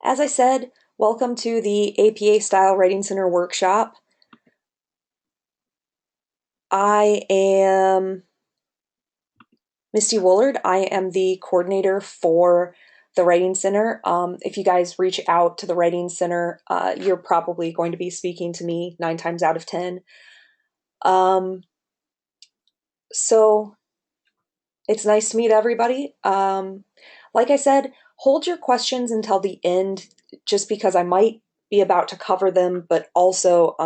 As I said, welcome to the APA Style Writing Center workshop. I am Misty Woolard. I am the coordinator for the Writing Center. If you guys reach out to the Writing Center, you're probably going to be speaking to me 9 times out of 10. So it's nice to meet everybody. Like I said, hold your questions until the end, just because I might be about to cover them, but also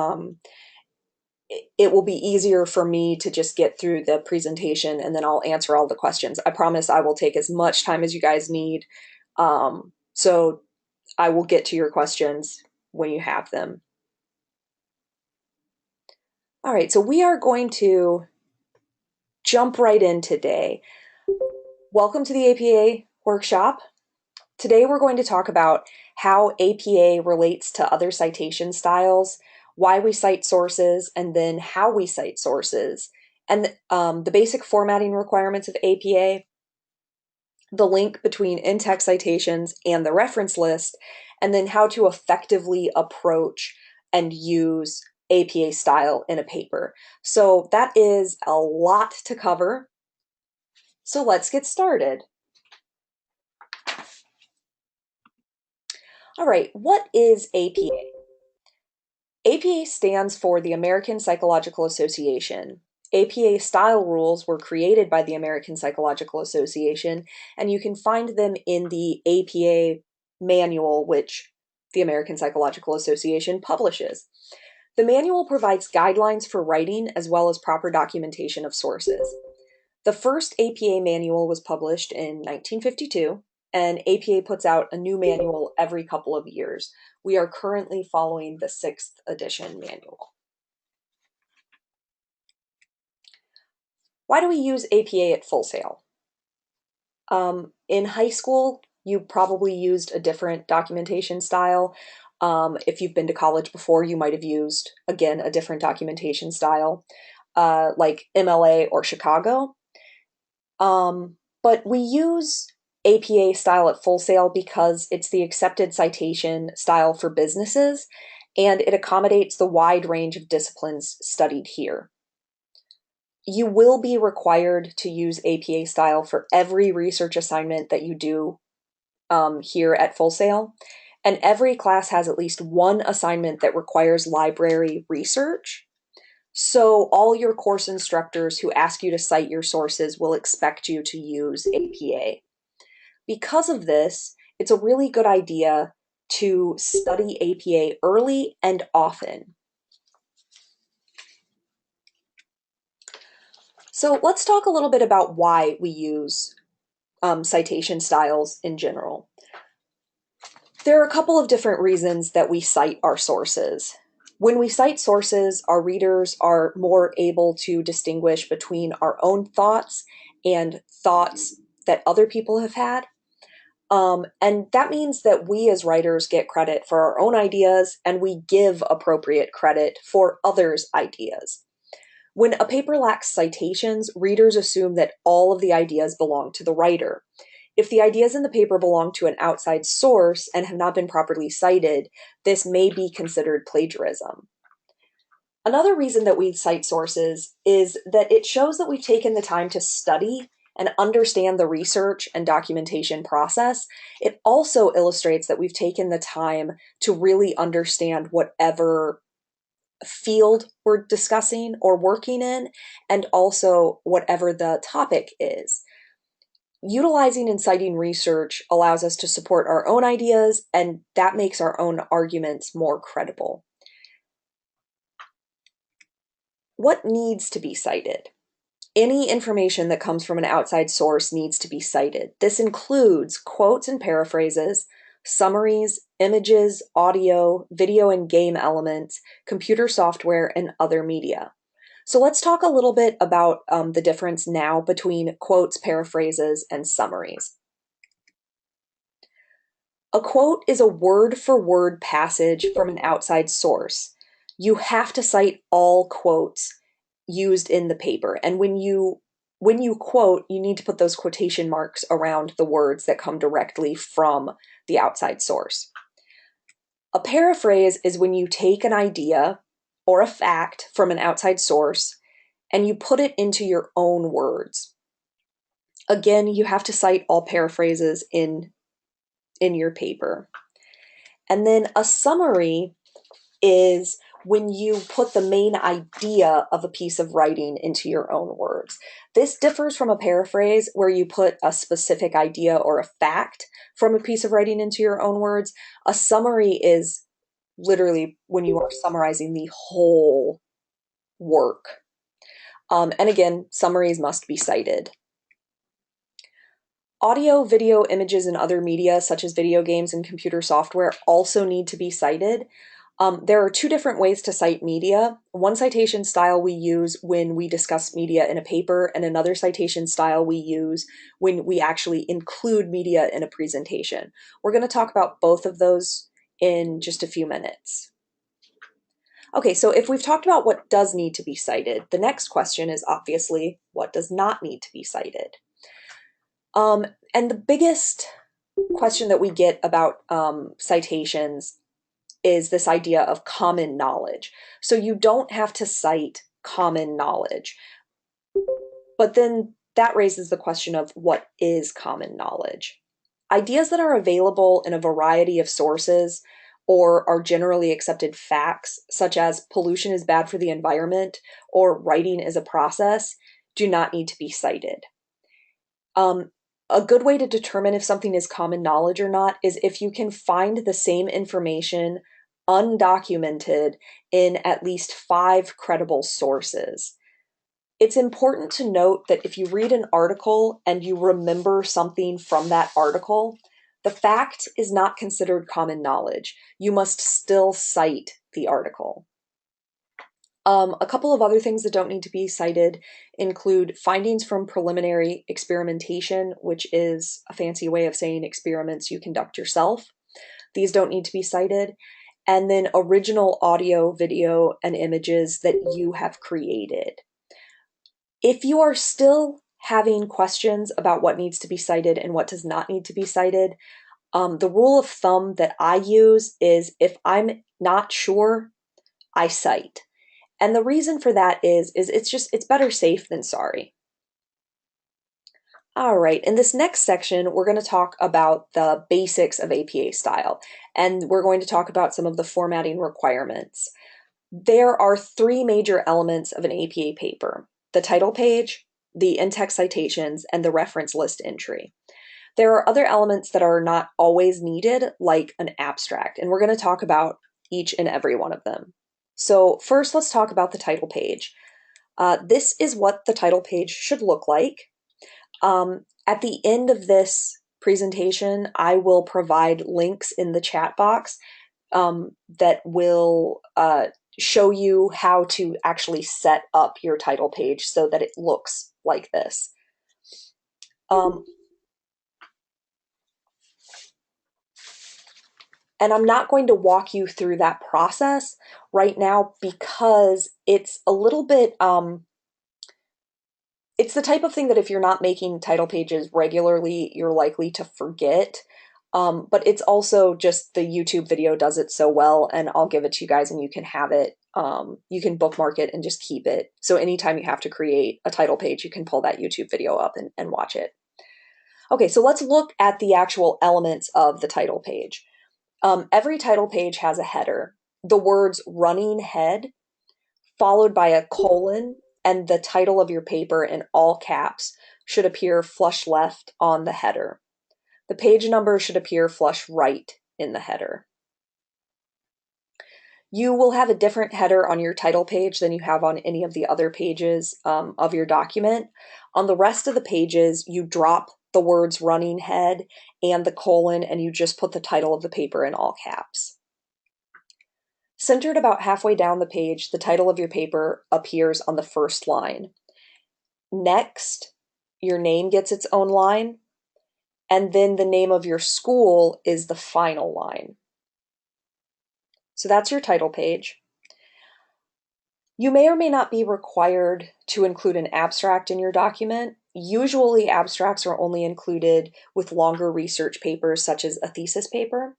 it will be easier for me to just get through the presentation and then I'll answer all the questions. I promise I will take as much time as you guys need. So I will get to your questions when you have them. All right, so we are going to jump right in today. Welcome to the APA workshop. Today we're going to talk about how APA relates to other citation styles, why we cite sources, and then how we cite sources, and the basic formatting requirements of APA, the link between in-text citations and the reference list, and then how to effectively approach and use APA style in a paper. So that is a lot to cover. So let's get started. All right, what is APA? APA stands for the American Psychological Association. APA style rules were created by the American Psychological Association, and you can find them in the APA manual, which the American Psychological Association publishes. The manual provides guidelines for writing as well as proper documentation of sources. The first APA manual was published in 1952, and APA puts out a new manual every couple of years. We are currently following the 6th edition manual. Why do we use APA at Full Sail? In high school, you probably used a different documentation style. If you've been to college before, you might have used, again, a different documentation style, like MLA or Chicago. But we use APA style at Full Sail because it's the accepted citation style for businesses, and it accommodates the wide range of disciplines studied here. You will be required to use APA style for every research assignment that you do here at Full Sail, and every class has at least one assignment that requires library research. So all your course instructors who ask you to cite your sources will expect you to use APA. Because of this, it's a really good idea to study APA early and often. So let's talk a little bit about why we use citation styles in general. There are a couple of different reasons that we cite our sources. When we cite sources, our readers are more able to distinguish between our own thoughts and thoughts that other people have had. And that means that we as writers get credit for our own ideas and we give appropriate credit for others' ideas. When a paper lacks citations, readers assume that all of the ideas belong to the writer. If the ideas in the paper belong to an outside source and have not been properly cited, this may be considered plagiarism. Another reason that we cite sources is that it shows that we've taken the time to study and understand the research and documentation process. It also illustrates that we've taken the time to really understand whatever field we're discussing or working in, and also whatever the topic is. Utilizing and citing research allows us to support our own ideas, and that makes our own arguments more credible. What needs to be cited? Any information that comes from an outside source needs to be cited. This includes quotes and paraphrases, summaries, images, audio, video and game elements, computer software, and other media. So let's talk a little bit about the difference now between quotes, paraphrases, and summaries. A quote is a word-for-word passage from an outside source. You have to cite all quotes used in the paper, and when you quote, you need to put those quotation marks around the words that come directly from the outside source. A paraphrase is when you take an idea or a fact from an outside source and you put it into your own words. Again, you have to cite all paraphrases in your paper. And then a summary is when you put the main idea of a piece of writing into your own words. This differs from a paraphrase where you put a specific idea or a fact from a piece of writing into your own words. A summary is literally when you are summarizing the whole work. And again, summaries must be cited. Audio, video, images, and other media, such as video games and computer software, also need to be cited. There are two different ways to cite media. One citation style we use when we discuss media in a paper, and another citation style we use when we actually include media in a presentation. We're going to talk about both of those in just a few minutes. Okay, so if we've talked about what does need to be cited, the next question is obviously what does not need to be cited. And the biggest question that we get about citations is this idea of common knowledge. So you don't have to cite common knowledge. But then that raises the question of what is common knowledge? Ideas that are available in a variety of sources or are generally accepted facts, such as pollution is bad for the environment or writing is a process, do not need to be cited. A good way to determine if something is common knowledge or not is if you can find the same information undocumented in at least 5 credible sources. It's important to note that if you read an article and you remember something from that article, the fact is not considered common knowledge. You must still cite the article. A couple of other things that don't need to be cited include findings from preliminary experimentation, which is a fancy way of saying experiments you conduct yourself. These don't need to be cited. And then original audio, video, and images that you have created. If you are still having questions about what needs to be cited and what does not need to be cited, the rule of thumb that I use is if I'm not sure, I cite. And the reason for that is it's better safe than sorry. All right, in this next section, we're going to talk about the basics of APA style, and we're going to talk about some of the formatting requirements. There are 3 major elements of an APA paper: the title page, the in-text citations, and the reference list entry. There are other elements that are not always needed, like an abstract, and we're going to talk about each and every one of them. So first, let's talk about the title page. This is what the title page should look like. At the end of this presentation, I will provide links in the chat box that will show you how to actually set up your title page so that it looks like this. And I'm not going to walk you through that process right now because it's a little bit, it's the type of thing that if you're not making title pages regularly, you're likely to forget. But it's also just the YouTube video does it so well, and I'll give it to you guys and you can have it. You can bookmark it and just keep it. So anytime you have to create a title page, you can pull that YouTube video up and watch it. Okay, so let's look at the actual elements of the title page. Every title page has a header. The words running head, followed by a colon, and the title of your paper in all caps should appear flush left on the header. The page number should appear flush right in the header. You will have a different header on your title page than you have on any of the other pages of your document. On the rest of the pages, you drop the words running head and the colon, and you just put the title of the paper in all caps. Centered about halfway down the page, the title of your paper appears on the first line. Next, your name gets its own line, and then the name of your school is the final line. So that's your title page. You may or may not be required to include an abstract in your document. Usually abstracts are only included with longer research papers such as a thesis paper.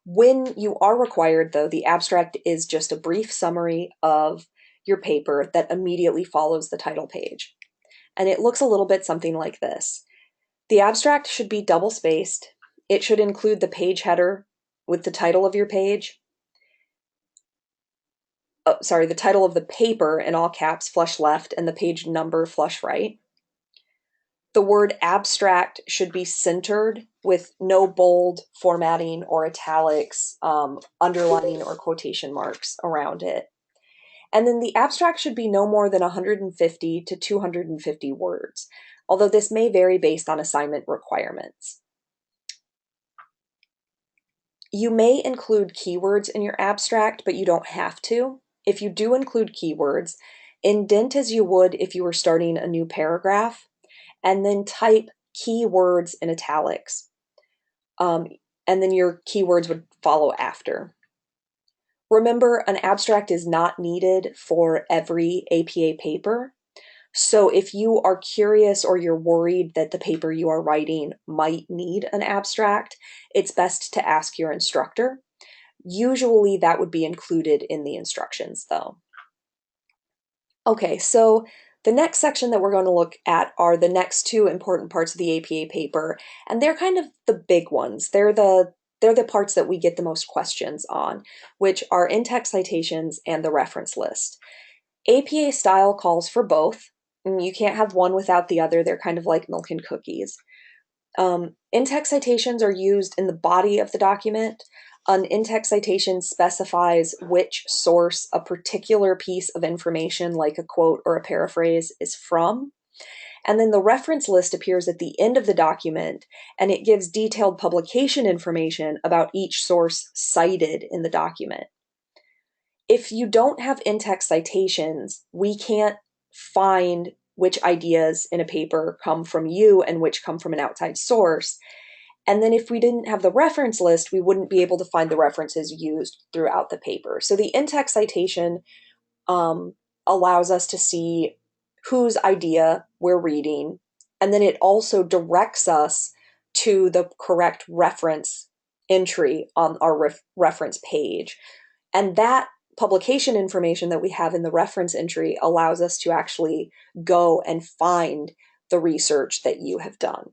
When you are required, though, the abstract is just a brief summary of your paper that immediately follows the title page. And it looks a little bit something like this. The abstract should be double-spaced. It should include the page header with the title of your page. The title of the paper in all caps, flush left, and the page number, flush right. The word abstract should be centered with no bold formatting or italics, underlining, or quotation marks around it. And then the abstract should be no more than 150 to 250 words, although this may vary based on assignment requirements. You may include keywords in your abstract, but you don't have to. If you do include keywords, indent as you would if you were starting a new paragraph, and then type keywords in italics. And then your keywords would follow after. Remember, an abstract is not needed for every APA paper. So if you are curious or you're worried that the paper you are writing might need an abstract, it's best to ask your instructor. Usually that would be included in the instructions, though. Okay, so the next section that we're going to look at are the next two important parts of the APA paper, and they're kind of the big ones. They're the parts that we get the most questions on, which are in-text citations and the reference list. APA style calls for both. You can't have one without the other. They're kind of like milk and cookies. In-text citations are used in the body of the document. An in-text citation specifies which source a particular piece of information, like a quote or a paraphrase, is from. And then the reference list appears at the end of the document, and it gives detailed publication information about each source cited in the document. If you don't have in-text citations, we can't find which ideas in a paper come from you and which come from an outside source. And then if we didn't have the reference list, we wouldn't be able to find the references used throughout the paper. So the in-text citation allows us to see whose idea we're reading, and then it also directs us to the correct reference entry on our reference page. And that publication information that we have in the reference entry allows us to actually go and find the research that you have done.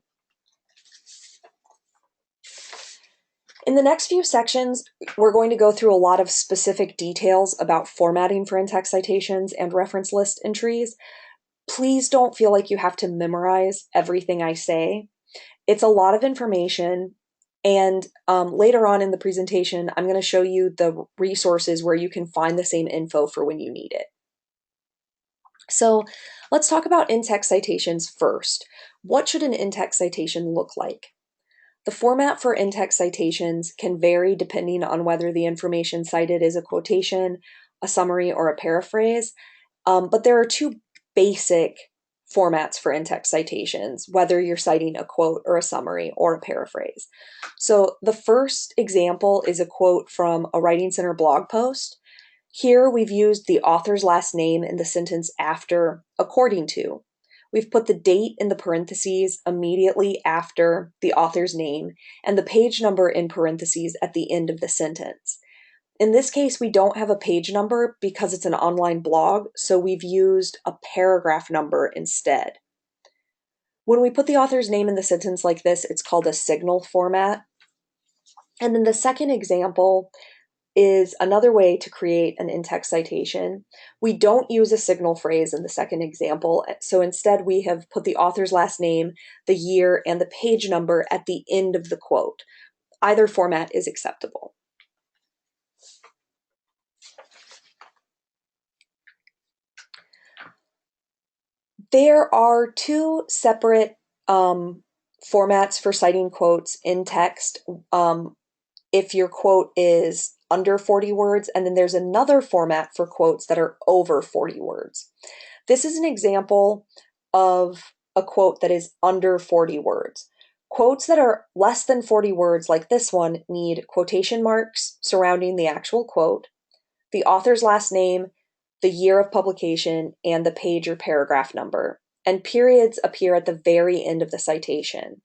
In the next few sections, we're going to go through a lot of specific details about formatting for in-text citations and reference list entries. Please don't feel like you have to memorize everything I say. It's a lot of information, and later on in the presentation, I'm going to show you the resources where you can find the same info for when you need it. So let's talk about in-text citations first. What should an in-text citation look like? The format for in-text citations can vary depending on whether the information cited is a quotation, a summary, or a paraphrase, but there are two basic formats for in-text citations, whether you're citing a quote or a summary or a paraphrase. So the first example is a quote from a Writing Center blog post. Here we've used the author's last name in the sentence after according to. We've put the date in the parentheses immediately after the author's name and the page number in parentheses at the end of the sentence. In this case, we don't have a page number because it's an online blog, so we've used a paragraph number instead. When we put the author's name in the sentence like this, it's called a signal format. And then the second example is another way to create an in-text citation. We don't use a signal phrase in the second example, so instead we have put the author's last name, the year, and the page number at the end of the quote. Either format is acceptable. There are two separate formats for citing quotes in text if your quote is under 40 words, and then there's another format for quotes that are over 40 words. This is an example of a quote that is under 40 words. Quotes that are less than 40 words, like this one, need quotation marks surrounding the actual quote, the author's last name, the year of publication, and the page or paragraph number, and periods appear at the very end of the citation.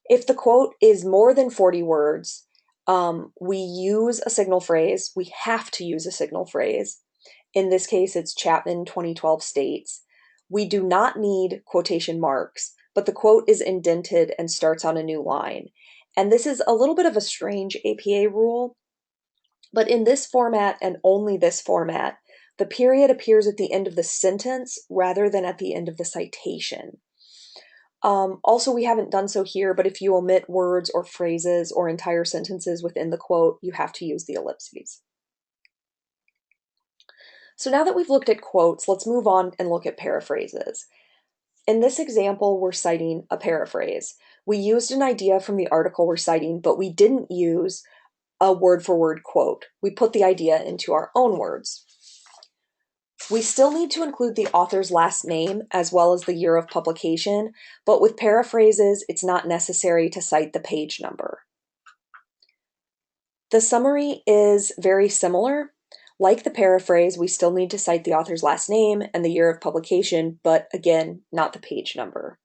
If the quote is more than 40 words, We use a signal phrase. We have to use a signal phrase. In this case, it's Chapman 2012 states. We do not need quotation marks, but the quote is indented and starts on a new line. And this is a little bit of a strange APA rule, but in this format and only this format, the period appears at the end of the sentence rather than at the end of the citation. Also, we haven't done so here, but if you omit words or phrases or entire sentences within the quote, you have to use the ellipses. So now that we've looked at quotes, let's move on and look at paraphrases. In this example, we're citing a paraphrase. We used an idea from the article we're citing, but we didn't use a word-for-word quote. We put the idea into our own words. We still need to include the author's last name as well as the year of publication, but with paraphrases, it's not necessary to cite the page number. The summary is very similar. Like the paraphrase, we still need to cite the author's last name and the year of publication, but again, not the page number.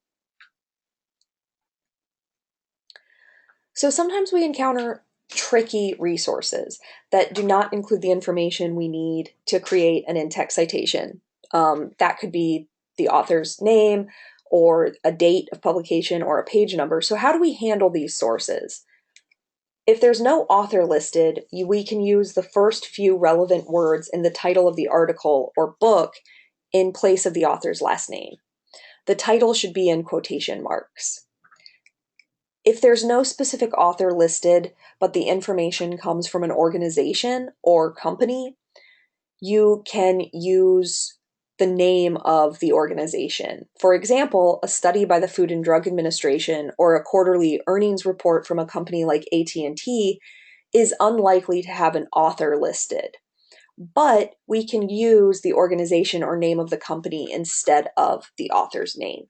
So sometimes we encounter tricky resources that do not include the information we need to create an in-text citation. That could be the author's name or a date of publication or a page number. So how do we handle these sources? If there's no author listed, we can use the first few relevant words in the title of the article or book in place of the author's last name. The title should be in quotation marks. If there's no specific author listed, but the information comes from an organization or company, you can use the name of the organization. For example, a study by the Food and Drug Administration or a quarterly earnings report from a company like AT&T is unlikely to have an author listed. But we can use the organization or name of the company instead of the author's name.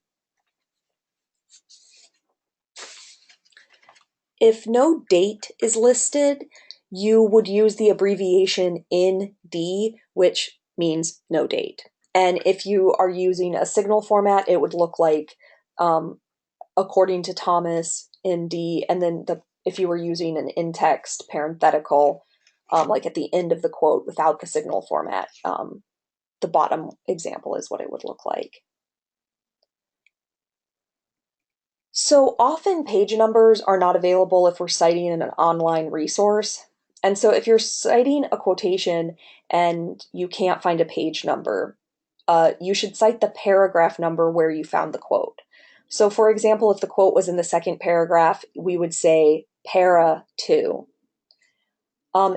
If no date is listed, you would use the abbreviation ND, which means no date. And if you are using a signal format, it would look like according to Thomas, ND, and then if you were using an in-text parenthetical, like at the end of the quote without the signal format, the bottom example is what it would look like. So often page numbers are not available if we're citing in an online resource. And so if you're citing a quotation and you can't find a page number, you should cite the paragraph number where you found the quote. So for example, if the quote was in the second paragraph, we would say para 2.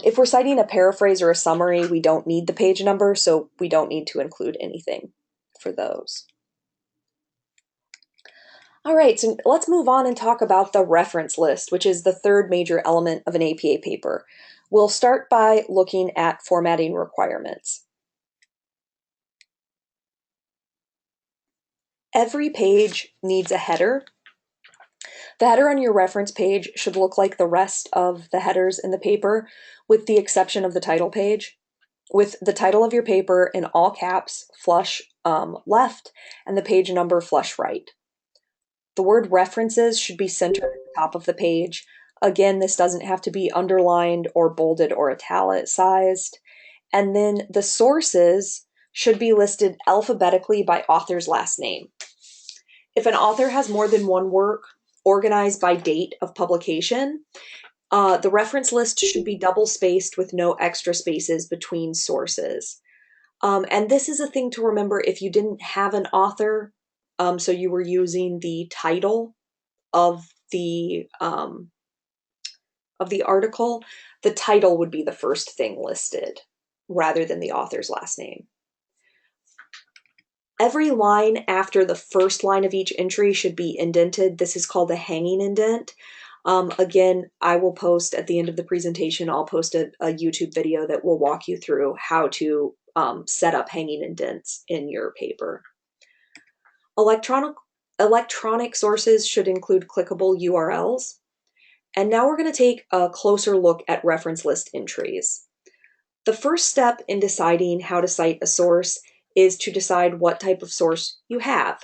If we're citing a paraphrase or a summary, we don't need the page number, so we don't need to include anything for those. All right, so let's move on and talk about the reference list, which is the third major element of an APA paper. We'll start by looking at formatting requirements. Every page needs a header. The header on your reference page should look like the rest of the headers in the paper, with the exception of the title page, with the title of your paper in all caps, flush left, and the page number flush right. The word references should be centered at the top of the page. Again, this doesn't have to be underlined or bolded or italicized. And then the sources should be listed alphabetically by author's last name. If an author has more than one work organized by date of publication, the reference list should be double spaced with no extra spaces between sources. And this is a thing to remember if you didn't have an author, so you were using the title of the article, the title would be the first thing listed rather than the author's last name. Every line after the first line of each entry should be indented. This is called a hanging indent. Again, I will post at the end of the presentation, I'll post a YouTube video that will walk you through how to set up hanging indents in your paper. Electronic sources should include clickable URLs. And now we're going to take a closer look at reference list entries. The first step in deciding how to cite a source is to decide what type of source you have.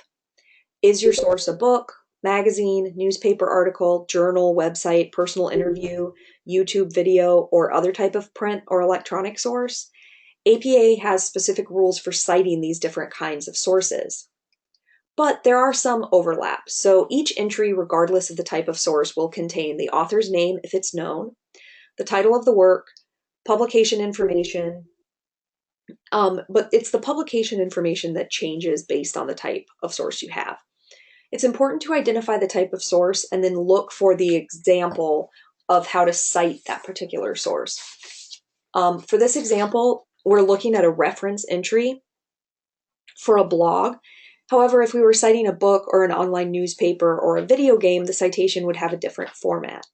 Is your source a book, magazine, newspaper article, journal, website, personal interview, YouTube video, or other type of print or electronic source, APA has specific rules for citing these different kinds of sources. But there are some overlaps. So each entry, regardless of the type of source, will contain the author's name if it's known, the title of the work, publication information, but it's the publication information that changes based on the type of source you have. It's important to identify the type of source and then look for the example of how to cite that particular source. For this example, we're looking at a reference entry for a blog. However, if we were citing a book or an online newspaper or a video game, the citation would have a different format.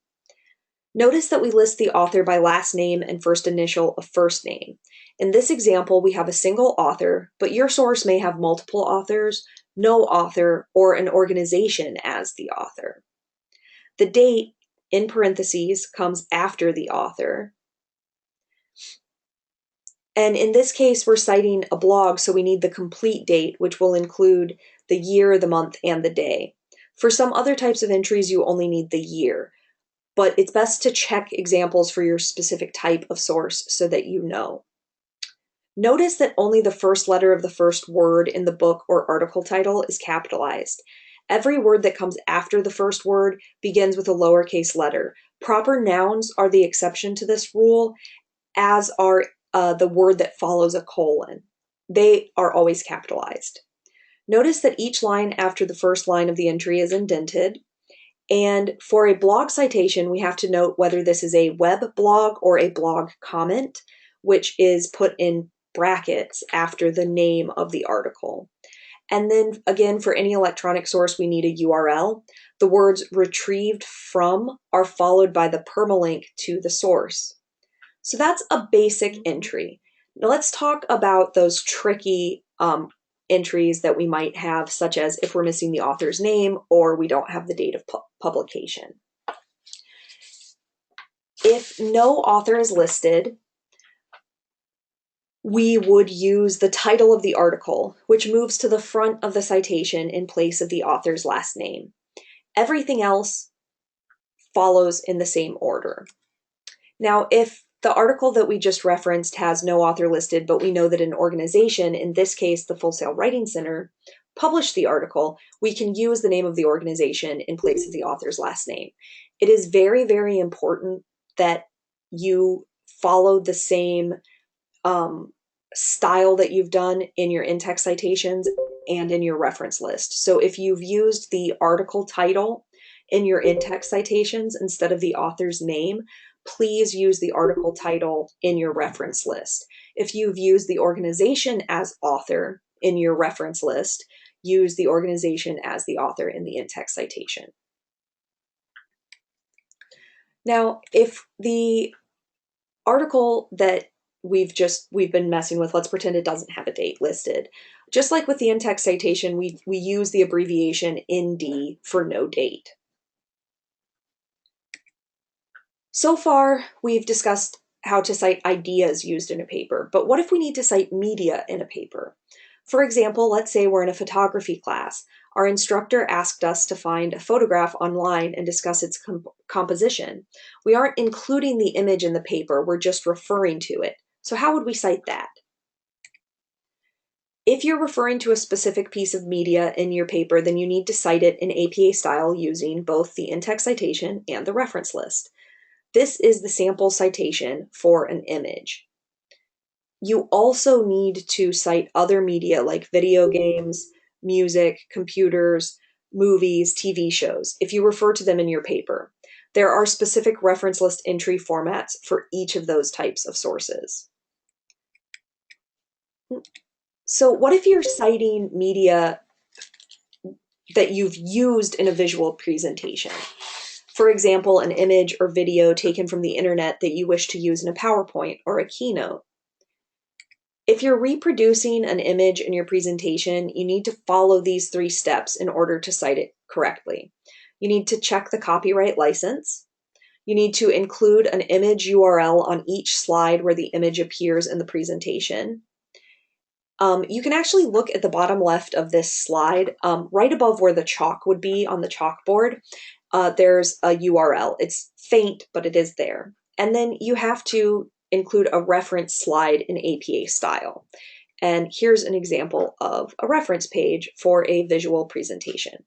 Notice that we list the author by last name and first initial of first name. In this example, we have a single author, but your source may have multiple authors, no author, or an organization as the author. The date, in parentheses, comes after the author. And in this case, we're citing a blog, so we need the complete date, which will include the year, the month, and the day. For some other types of entries, you only need the year, but it's best to check examples for your specific type of source so that you know. Notice that only the first letter of the first word in the book or article title is capitalized. Every word that comes after the first word begins with a lowercase letter. Proper nouns are the exception to this rule, as are the word that follows a colon. They are always capitalized. Notice that each line after the first line of the entry is indented. And for a blog citation, we have to note whether this is a web blog or a blog comment, which is put in brackets after the name of the article. And then again, for any electronic source, we need a URL. The words retrieved from are followed by the permalink to the source. So that's a basic entry. Now let's talk about those tricky entries that we might have, such as if we're missing the author's name or we don't have the date of publication. If no author is listed, we would use the title of the article, which moves to the front of the citation in place of the author's last name. Everything else follows in the same order. Now, if the article that we just referenced has no author listed, but we know that an organization, in this case, the Full Sail Writing Center, published the article, we can use the name of the organization in place of the author's last name. It is very, very important that you follow the same style that you've done in your in-text citations and in your reference list. So if you've used the article title in your in-text citations instead of the author's name, please use the article title in your reference list. If you've used the organization as author in your reference list, use the organization as the author in the in-text citation. Now, if the article that we've been messing with, let's pretend it doesn't have a date listed. Just like with the in-text citation, we use the abbreviation ND for no date. So far, we've discussed how to cite ideas used in a paper, but what if we need to cite media in a paper? For example, let's say we're in a photography class. Our instructor asked us to find a photograph online and discuss its composition. We aren't including the image in the paper, we're just referring to it. So how would we cite that? If you're referring to a specific piece of media in your paper, then you need to cite it in APA style using both the in-text citation and the reference list. This is the sample citation for an image. You also need to cite other media like video games, music, computers, movies, TV shows, if you refer to them in your paper. There are specific reference list entry formats for each of those types of sources. So what if you're citing media that you've used in a visual presentation? For example, an image or video taken from the internet that you wish to use in a PowerPoint or a keynote. If you're reproducing an image in your presentation, you need to follow these 3 steps in order to cite it correctly. You need to check the copyright license. You need to include an image URL on each slide where the image appears in the presentation. You can actually look at the bottom left of this slide, right above where the chalk would be on the chalkboard. There's a URL. It's faint, but it is there. And then you have to include a reference slide in APA style. And here's an example of a reference page for a visual presentation.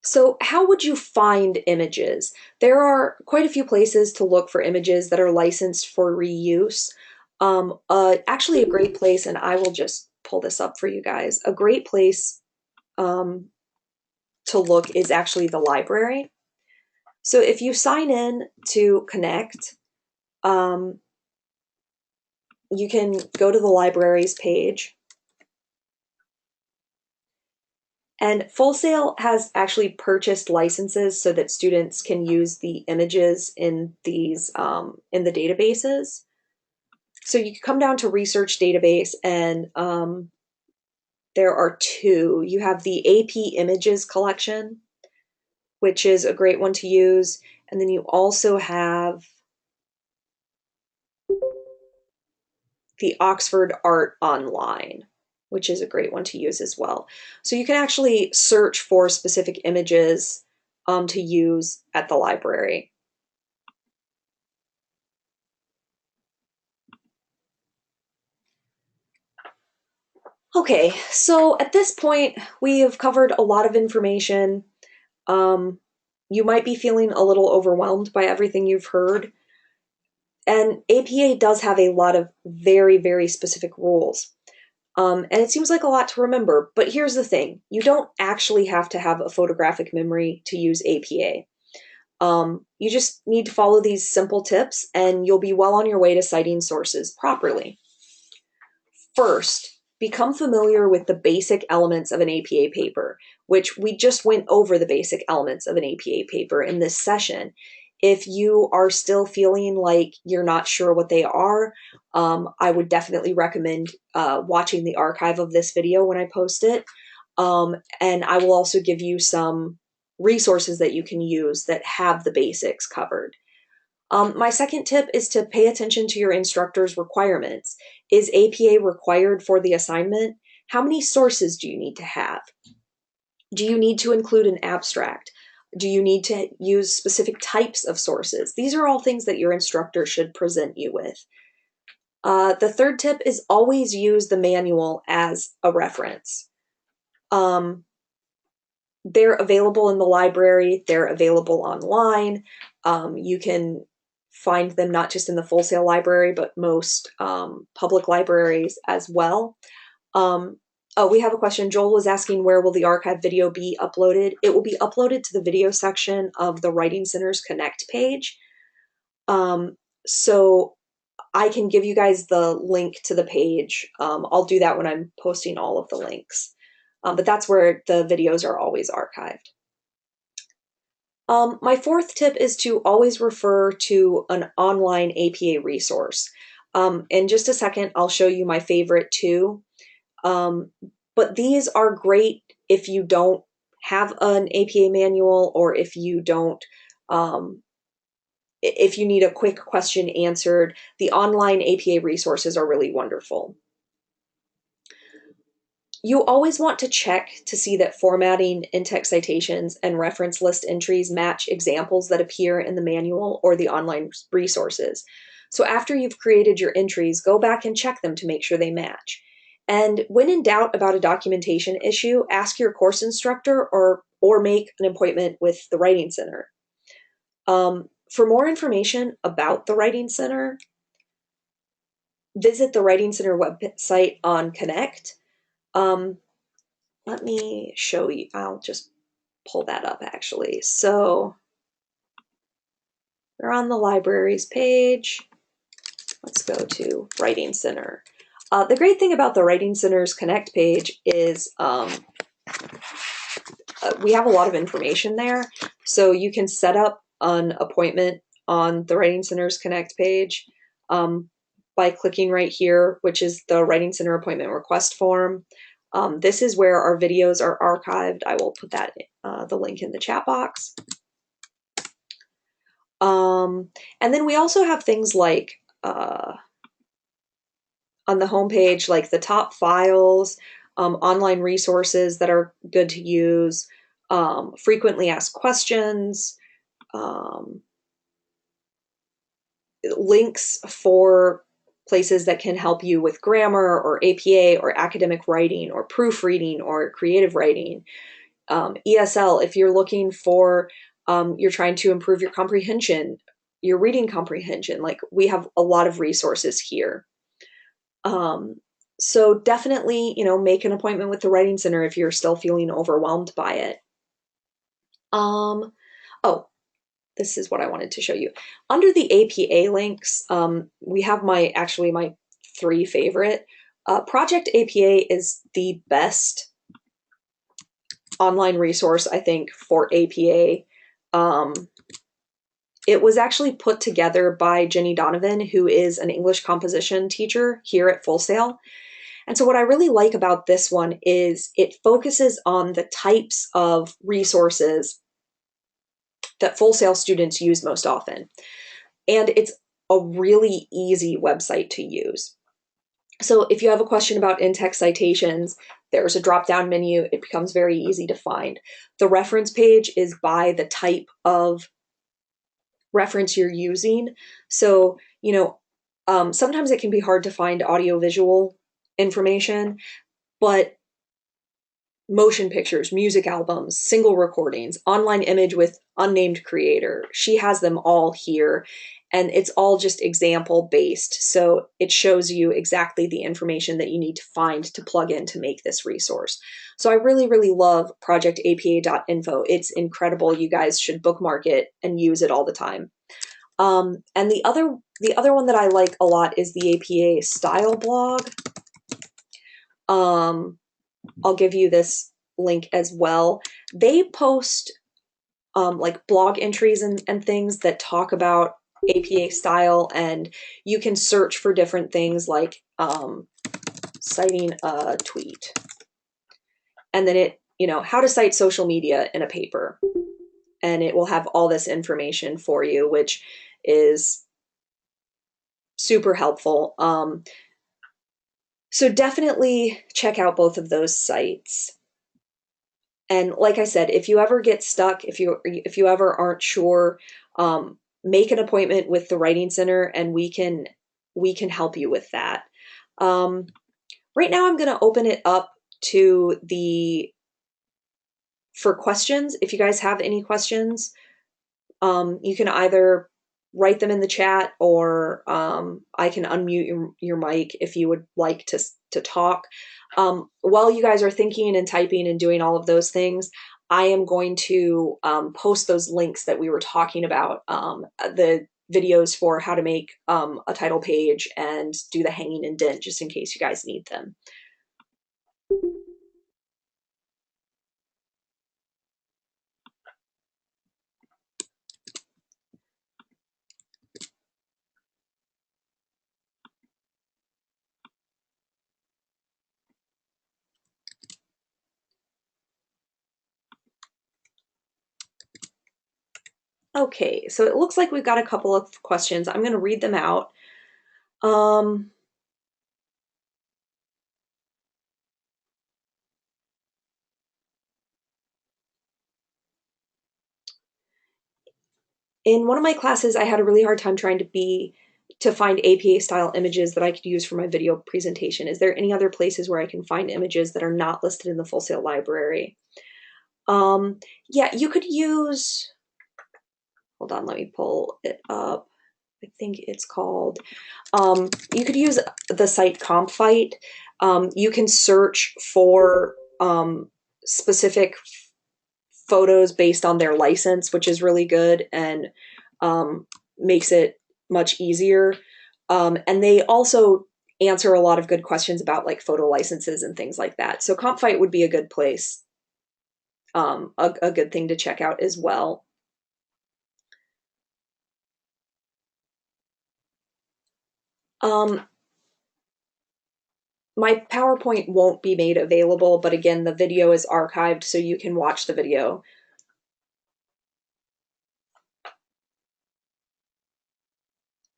So how would you find images? There are quite a few places to look for images that are licensed for reuse. Actually a great place, and I will just pull this up for you guys, a great place to look is actually the library. So if you sign in to Connect, you can go to the library's page. And Full Sail has actually purchased licenses so that students can use the images in these in the databases. So you can come down to research database, and there are two. You have the AP Images collection, which is a great one to use. And then you also have the Oxford Art Online, which is a great one to use as well. So you can actually search for specific images to use at the library. Okay, so at this point, we have covered a lot of information. You might be feeling a little overwhelmed by everything you've heard. And APA does have a lot of very, very specific rules. And it seems like a lot to remember, but here's the thing. You don't actually have to have a photographic memory to use APA. You just need to follow these simple tips and you'll be well on your way to citing sources properly. First, become familiar with the basic elements of an APA paper, which we just went over the basic elements of an APA paper in this session. If you are still feeling like you're not sure what they are, I would definitely recommend watching the archive of this video when I post it. And I will also give you some resources that you can use that have the basics covered. My second tip is to pay attention to your instructor's requirements. Is APA required for the assignment? How many sources do you need to have? Do you need to include an abstract? Do you need to use specific types of sources? These are all things that your instructor should present you with. The third tip is always use the manual as a reference. They're available in the library, they're available online. You can find them not just in the Full Sail library, but most public libraries as well. Oh, we have a question. Joel was asking, where will the archive video be uploaded? It will be uploaded to the video section of the Writing Center's Connect page. So I can give you guys the link to the page. I'll do that when I'm posting all of the links. But that's where the videos are always archived. My fourth tip is to always refer to an online APA resource. In just a second, I'll show you my favorite two. But these are great if you don't have an APA manual, or if you don't, if you need a quick question answered. The online APA resources are really wonderful. You always want to check to see that formatting, in-text citations, and reference list entries match examples that appear in the manual or the online resources. So after you've created your entries, go back and check them to make sure they match. And when in doubt about a documentation issue, ask your course instructor or make an appointment with the Writing Center. For more information about the Writing Center, visit the Writing Center website on Connect. Let me show you. I'll just pull that up actually. So we're on the libraries page. Let's go to Writing Center. The great thing about the Writing Center's Connect page is we have a lot of information there. So you can set up an appointment on the Writing Center's Connect page by clicking right here, which is the Writing Center appointment request form. This is where our videos are archived. I will put that the link in the chat box. And then we also have things like on the homepage, like the top files, online resources that are good to use, frequently asked questions, um, links for places that can help you with grammar or APA or academic writing or proofreading or creative writing. ESL, if you're looking for, you're trying to improve your comprehension, your reading comprehension, like we have a lot of resources here. So definitely, make an appointment with the Writing Center if you're still feeling overwhelmed by it. Oh, this is what I wanted to show you. Under the APA links, we have actually my three favorite. Project APA is the best online resource, I think, for APA. It was actually put together by Jenny Donovan, who is an English composition teacher here at Full Sail. And so what I really like about this one is it focuses on the types of resources that Full Sail students use most often. And it's a really easy website to use. So if you have a question about in-text citations, there's a drop-down menu. It becomes very easy to find. The reference page is by the type of reference you're using. So, sometimes it can be hard to find audiovisual information, but motion pictures, music albums, single recordings, online image with unnamed creator, she has them all here. And it's all just example based. So it shows you exactly the information that you need to find to plug in to make this resource. So I really, really love projectapa.info. It's incredible. You guys should bookmark it and use it all the time. And the other one that I like a lot is the APA style blog. I'll give you this link as well. They post like blog entries and things that talk about APA style, and you can search for different things like citing a tweet. And then how to cite social media in a paper. And it will have all this information for you, which is super helpful. So definitely check out both of those sites. And like I said, if you ever get stuck, if you ever aren't sure, make an appointment with the Writing Center, and we can help you with that. Right now, I'm going to open it up to for questions. If you guys have any questions, you can either write them in the chat, or I can unmute your mic if you would like to talk. While you guys are thinking and typing and doing all of those things, I am going to post those links that we were talking about, the videos for how to make a title page and do the hanging indent, just in case you guys need them. Okay, so it looks like we've got a couple of questions. I'm going to read them out. In one of my classes, I had a really hard time trying to find APA style images that I could use for my video presentation. Is there any other places where I can find images that are not listed in the Full Sail library? Yeah, you could use, hold on, let me pull it up. I think it's called, you could use the site Compfight. You can search for specific photos based on their license, which is really good and makes it much easier. And they also answer a lot of good questions about like photo licenses and things like that. So Compfight would be a good place, a good thing to check out as well. My PowerPoint won't be made available, but again, the video is archived, so you can watch the video.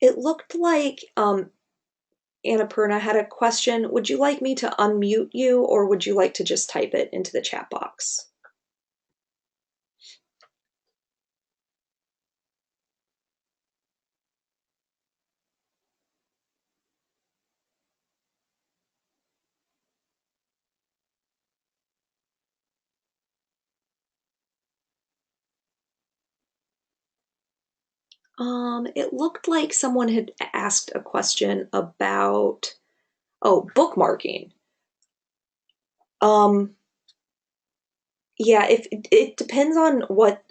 It looked like Annapurna had a question. Would you like me to unmute you, or would you like to just type it into the chat box? It looked like someone had asked a question about, oh, bookmarking. Yeah, if it depends on what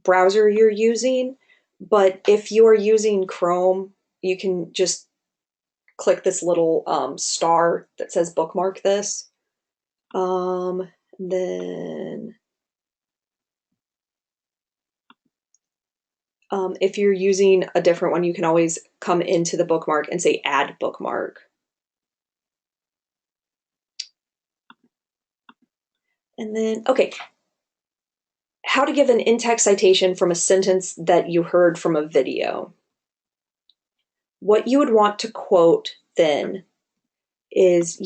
browser you're using, but if you are using Chrome, you can just click this little star that says bookmark this. Then if you're using a different one, you can always come into the bookmark and say add bookmark. And then, okay, how to give an in-text citation from a sentence that you heard from a video. What you would want to quote then is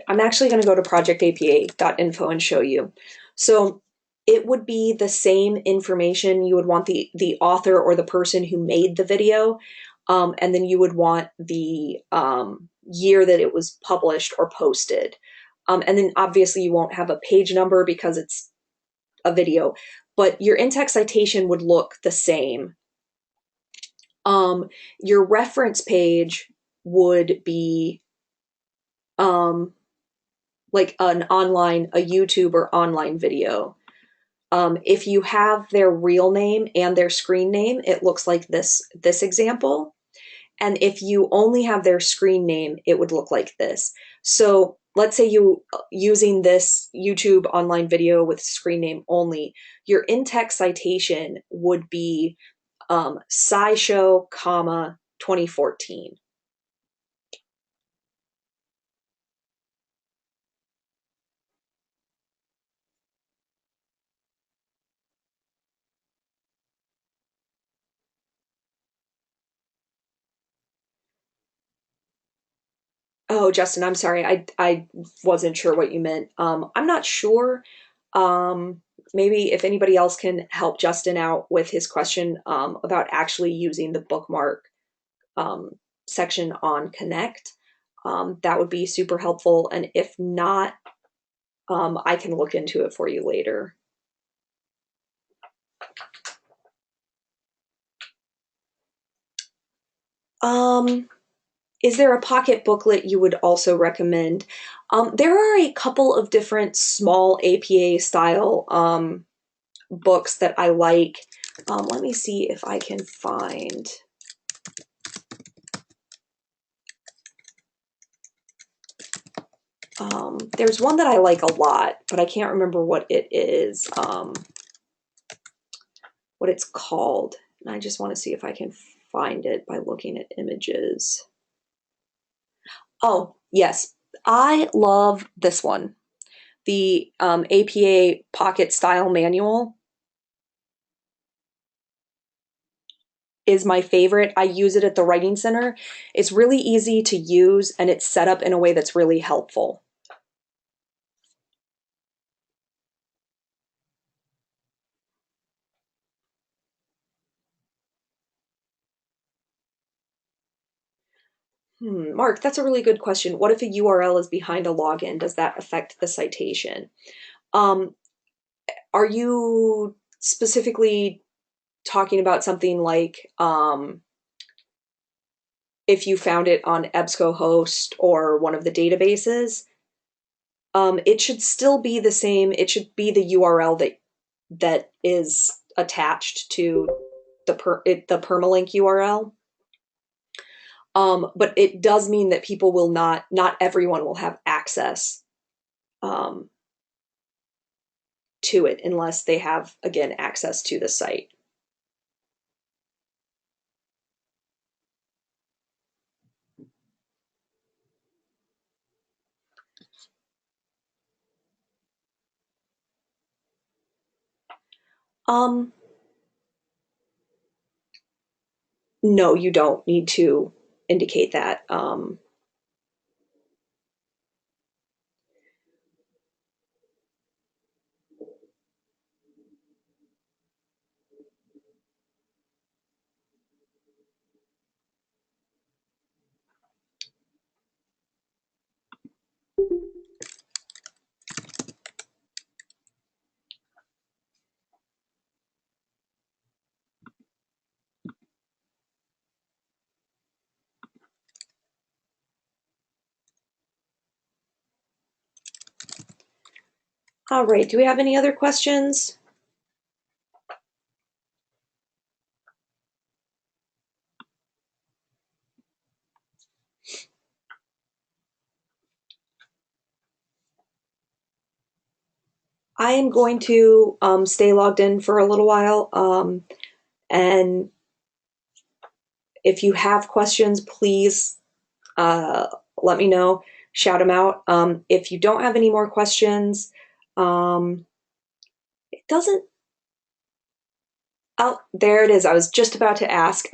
I'm actually going to go to projectapa.info and show you. So it would be the same information. You would want the author or the person who made the video, and then you would want the year that it was published or posted. And then obviously you won't have a page number because it's a video, but your in-text citation would look the same. Your reference page would be like a YouTube or online video. If you have their real name and their screen name, it looks like this example. And if you only have their screen name, it would look like this. So let's say you using this YouTube online video with screen name only, your in-text citation would be SciShow, 2014. Oh, Justin, I'm sorry. I wasn't sure what you meant. I'm not sure. Um, Maybe if anybody else can help Justin out with his question about actually using the bookmark um, section on Connect, that would be super helpful. And if not, I can look into it for you later. Is there a pocket booklet you would also recommend? There are a couple of different small APA style books that I like. Let me see if I can find. There's one that I like a lot, but I can't remember what it is, what it's called. And I just want to see if I can find it by looking at images. Oh, yes. I love this one. The APA Pocket Style Manual is my favorite. I use it at the Writing Center. It's really easy to use and it's set up in a way that's really helpful. Mark, that's a really good question. What if a URL is behind a login? Does that affect the citation? Um, are you specifically talking about something like if you found it on EBSCOhost or one of the databases? It should still be the same. It should be the URL that is attached to the permalink URL. But it does mean that people will not everyone will have access to it unless they have, again, access to the site. No, you don't need to indicate that. All right, do we have any other questions? I am going to stay logged in for a little while. And if you have questions, please uh, let me know, shout them out. If you don't have any more questions, um, it doesn't. Oh, there it is. I was just about to ask.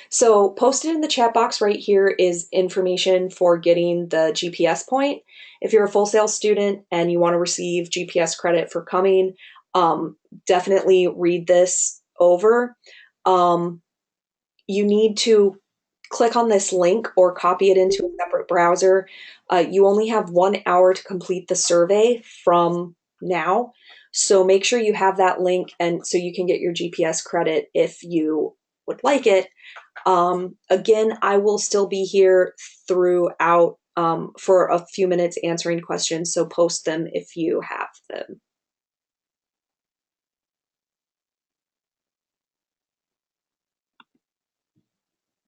So posted in the chat box right here is information for getting the GPS point. If you're a Full Sail student and you want to receive GPS credit for coming, definitely read this over. You need to click on this link or copy it into a separate browser. You only have 1 hour to complete the survey from now. So make sure you have that link and so you can get your GPS credit if you would like it. Again, I will still be here throughout for a few minutes answering questions. So post them if you have them.